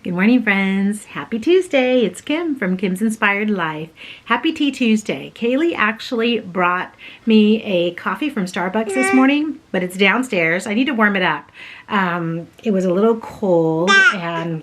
Good morning, friends. Happy Tuesday. It's Kim from Kim's Inspired Life. Happy Tea Tuesday. Kaylee actually brought me a coffee from Starbucks this morning, but it's downstairs. I need to warm it up. It was a little cold, and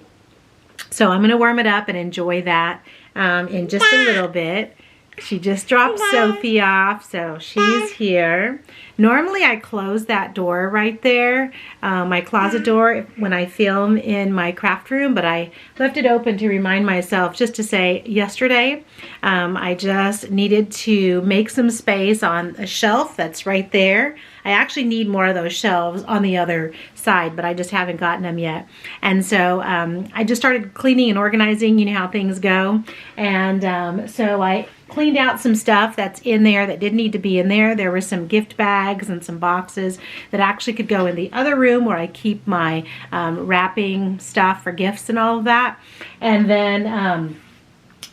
so I'm going to warm it up and enjoy that in just a little bit. She just dropped Sophie off, so she's here. Normally I close that door right there, my closet door, when I film in my craft room, but I left it open to remind myself, just to say yesterday I just needed to make some space on a shelf that's right there. I actually need more of those shelves on the other side, but I just haven't gotten them yet. And so I just started cleaning and organizing, you know how things go. And so I cleaned out some stuff that's in there that didn't need to be in there. There were some gift bags and some boxes that actually could go in the other room where I keep my wrapping stuff for gifts and all of that. And then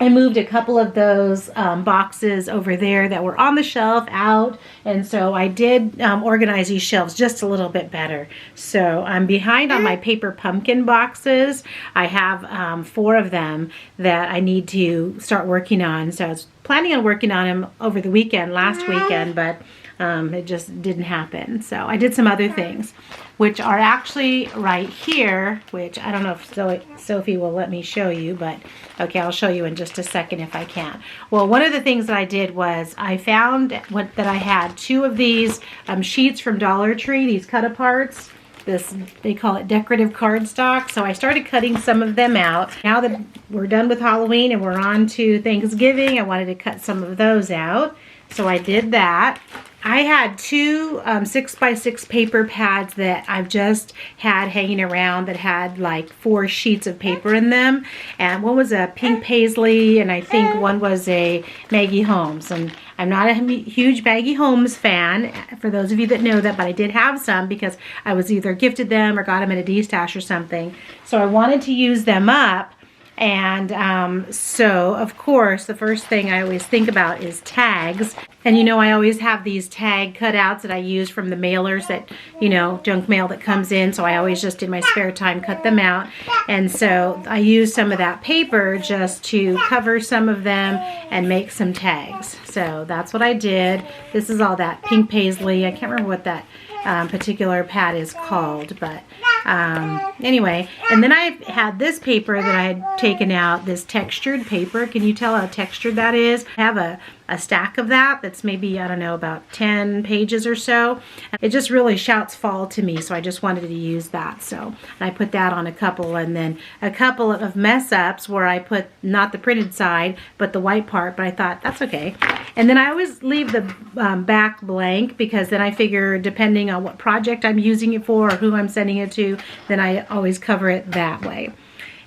I moved a couple of those boxes over there that were on the shelf out, and so I did organize these shelves just a little bit better. So I'm behind on my paper pumpkin boxes. I have 4 of them that I need to start working on. So I was planning on working on them over the weekend, last weekend, but it just didn't happen. So I did some other things, which are actually right here, which I don't know if Sophie will let me show you, but okay, I'll show you in just a second if I can. Well, one of the things that I did was I found that I had 2 of these sheets from Dollar Tree, these cut-aparts. They call it decorative cardstock. So I started cutting some of them out. Now that we're done with Halloween and we're on to Thanksgiving, I wanted to cut some of those out. So I did that. I had 2 6x6 paper pads that I've just had hanging around that had like 4 sheets of paper in them. And one was a pink paisley, and I think one was a Maggie Holmes. And I'm not a huge Maggie Holmes fan, for those of you that know that, but I did have some because I was either gifted them or got them at a D-stash or something. So I wanted to use them up. And so, of course, the first thing I always think about is tags. And you know, I always have these tag cutouts that I use from the mailers that, you know, junk mail that comes in. So I always just in my spare time cut them out. And so I use some of that paper just to cover some of them and make some tags. So that's what I did. This is all that pink paisley. I can't remember what that particular pad is called, but anyway. And then I had this paper that I had taken out, this textured paper. Can you tell how textured that is? I have a stack of that's maybe, I don't know, about 10 pages or so. It just really shouts fall to me, so I just wanted to use that. So I put that on a couple, and then a couple of mess ups where I put not the printed side but the white part, but I thought that's okay. And then I always leave the back blank, because then I figure depending on what project I'm using it for or who I'm sending it to, then I always cover it that way.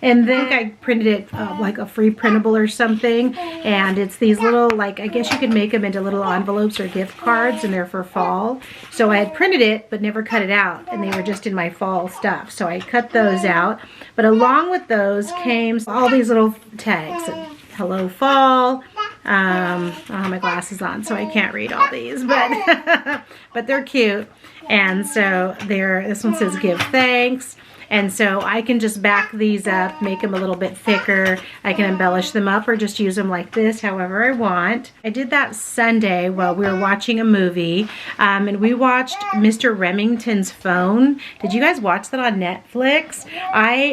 And then I printed it like a free printable or something. And it's these little, like, I guess you could make them into little envelopes or gift cards, and they're for fall. So I had printed it but never cut it out, and they were just in my fall stuff. So I cut those out. But along with those came all these little tags. Hello Fall. I don't have my glasses on, so I can't read all these, but but they're cute. And so this one says give thanks. And so I can just back these up, make them a little bit thicker. I can embellish them up or just use them like this, however I want. I did that Sunday while we were watching a movie, and we watched Mr. Remington's Phone. Did you guys watch that on Netflix?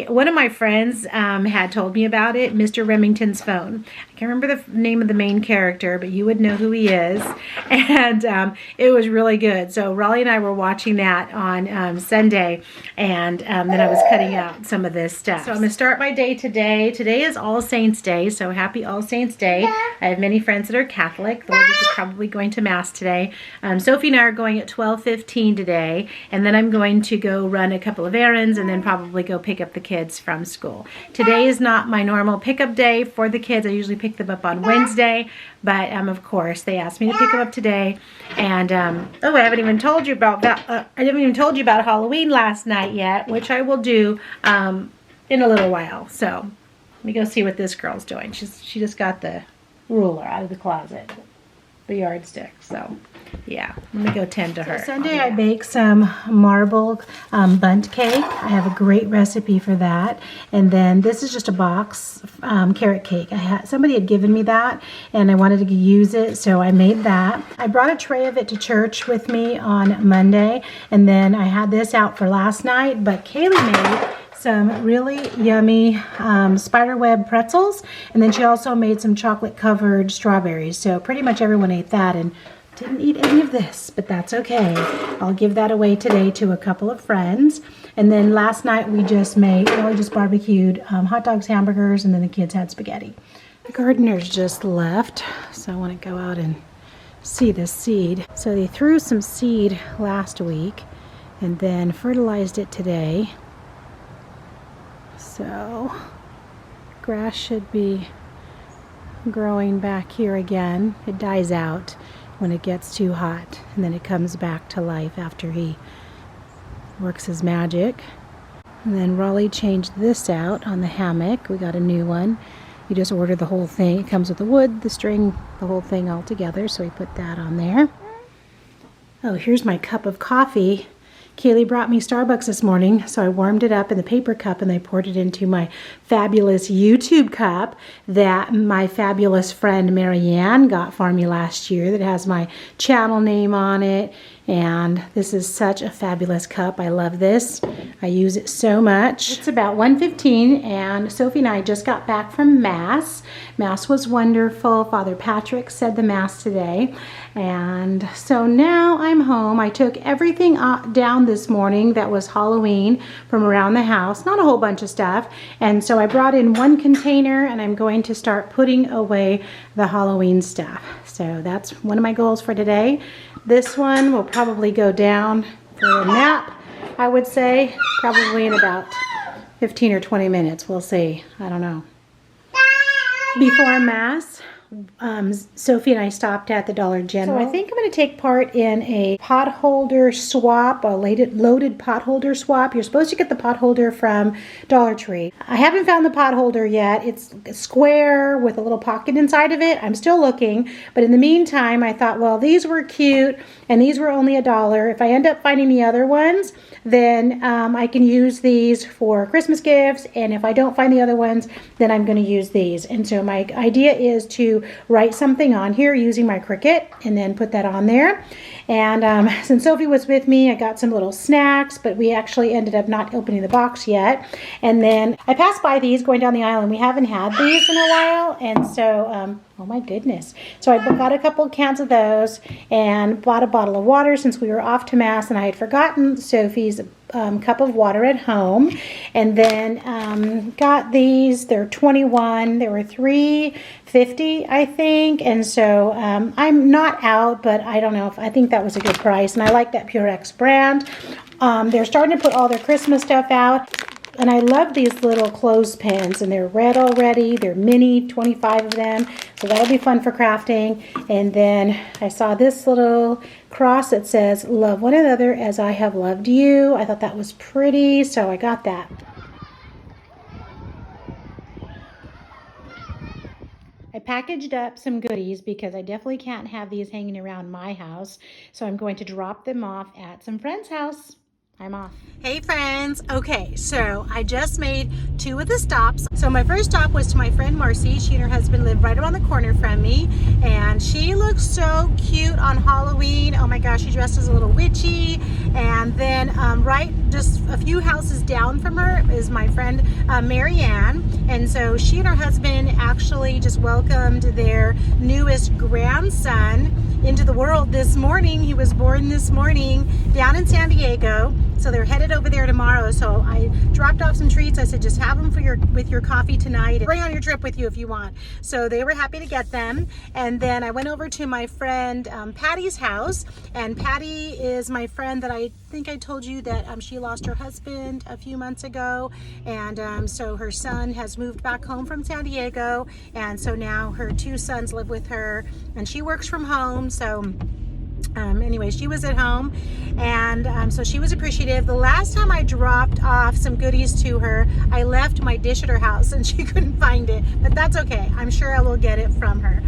One of my friends had told me about it, Mr. Remington's Phone. I can't remember the name of the main character, but you would know who he is. And it was really good. So Raleigh and I were watching that on Sunday, and then I was cutting out some of this stuff. So I'm going to start my day today. Today is All Saints Day, so happy All Saints Day. I have many friends that are Catholic. The oldest is probably going to Mass today. Sophie and I are going at 12:15 today, and then I'm going to go run a couple of errands and then probably go pick up the kids from school. Today is not my normal pickup day for the kids. I usually pick them up on Wednesday, but of course they asked me to pick them up today. And oh, I haven't even told you about that. I haven't even told you about Halloween last night yet, which I will do in a little while. So let me go see what this girl's doing. She just got the ruler out of the closet, the yardstick. So Yeah, let me go tend to her. Sunday I baked some marble bundt cake. I have a great recipe for that. And then this is just a box carrot cake. Somebody had given me that and I wanted to use it, so I made that. I brought a tray of it to church with me on Monday, and then I had this out for last night, but Kaylee made some really yummy spiderweb pretzels, and then she also made some chocolate covered strawberries. So pretty much everyone ate that and didn't eat any of this, but that's okay. I'll give that away today to a couple of friends. And then last night we just barbecued hot dogs, hamburgers, and then the kids had spaghetti. The gardeners just left, so I want to go out and see this seed. So they threw some seed last week and then fertilized it today. So grass should be growing back here again. It dies out when it gets too hot, and then it comes back to life after he works his magic. And then Raleigh changed this out on the hammock. We got a new one. You just order the whole thing. It comes with the wood, the string, the whole thing all together, so we put that on there. Oh, here's my cup of coffee. Kaylee brought me Starbucks this morning, so I warmed it up in the paper cup and I poured it into my fabulous YouTube cup that my fabulous friend Marianne got for me last year that has my channel name on it. And this is such a fabulous cup. I love this. I use it so much. It's about 1:15 and Sophie and I just got back from Mass. Mass was wonderful. Father Patrick said the Mass today. And so now I'm home. I took everything down this morning that was Halloween from around the house. Not a whole bunch of stuff. And so I brought in one container and I'm going to start putting away the Halloween stuff. So that's one of my goals for today. This one will probably go down for a nap, I would say, probably in about 15 or 20 minutes. We'll see. I don't know. Before Mass, Sophie and I stopped at the Dollar General. So I think I'm going to take part in a pot holder swap, a loaded pot holder swap. You're supposed to get the pot holder from Dollar Tree. I haven't found the pot holder yet. It's square with a little pocket inside of it. I'm still looking, but in the meantime, I thought, well, these were cute and these were only $1. If I end up finding the other ones, then I can use these for Christmas gifts, and if I don't find the other ones, then I'm going to use these. And so my idea is to write something on here using my Cricut and then put that on there. And since Sophie was with me, I got some little snacks, but we actually ended up not opening the box yet. And then I passed by these going down the aisle, and we haven't had these in a while. And so, oh my goodness. So I got a couple of cans of those and bought a bottle of water since we were off to Mass, and I had forgotten Sophie's cup of water at home. And then got these. They're 21. They were $3.50, I think. And so I'm not out, but I don't know if I think that was a good price. And I like that Purex brand. They're starting to put all their Christmas stuff out. And I love these little clothespins, and they're red already. They're mini, 25 of them. So that'll be fun for crafting. And then I saw this little cross that says, "Love one another as I have loved you." I thought that was pretty, so I got that. I packaged up some goodies because I definitely can't have these hanging around my house. So I'm going to drop them off at some friend's house. I'm off. Hey friends. Okay, so I just made 2 of the stops. So my first stop was to my friend Marcy. She and her husband live right around the corner from me, and she looks so cute on Halloween. Oh my gosh, she dressed as a little witchy. And then right just a few houses down from her is my friend Marianne. And so she and her husband actually just welcomed their newest grandson into the world this morning. He was born this morning down in San Diego. So they're headed over there tomorrow. So I dropped off some treats. I said, just have them with your coffee tonight. Bring on your trip with you if you want. So they were happy to get them. And then I went over to my friend Patti's house. And Patti is my friend that I think I told you that she lost her husband a few months ago. And so her son has moved back home from San Diego. And so now her 2 sons live with her. And she works from home. So Anyway, she was at home, and so she was appreciative. The last time I dropped off some goodies to her, I left my dish at her house and she couldn't find it, but that's okay. I'm sure I will get it from her.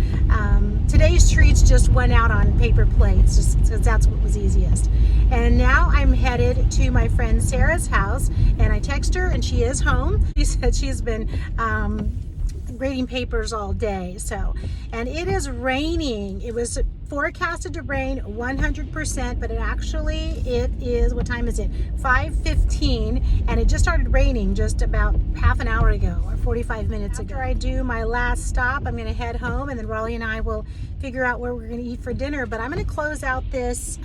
Today's treats just went out on paper plates, just because that's what was easiest. And now I'm headed to my friend Sarah's house, and I text her and she is home. She said she's been grading papers all day. And it is raining. It was forecasted to rain 100%, but it is, what time is it? 5:15, and it just started raining just about half an hour ago, or 45 minutes ago. After I do my last stop, I'm gonna head home, and then Raleigh and I will figure out where we're gonna eat for dinner. But I'm gonna close out this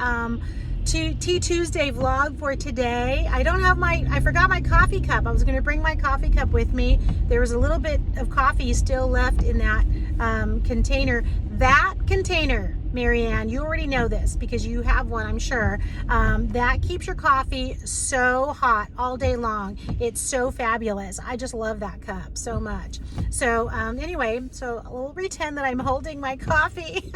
Tea Tuesday vlog for today. I forgot my coffee cup. I was going to bring my coffee cup with me. There was a little bit of coffee still left in that container. That container, Marianne, you already know this because you have one, I'm sure. That keeps your coffee so hot all day long. It's so fabulous. I just love that cup so much. So anyway, so we'll pretend that I'm holding my coffee.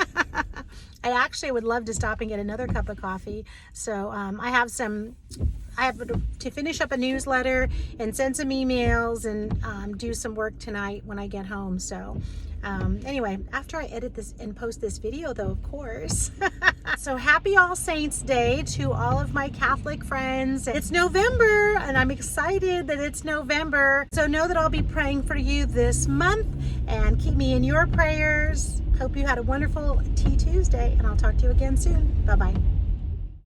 I actually would love to stop and get another cup of coffee. So I have to finish up a newsletter and send some emails and do some work tonight when I get home. So anyway, after I edit this and post this video though, of course. So happy All Saints Day to all of my Catholic friends. It's November and I'm excited that it's November. So know that I'll be praying for you this month and keep me in your prayers. Hope you had a wonderful Tea Tuesday, and I'll talk to you again soon. Bye-bye.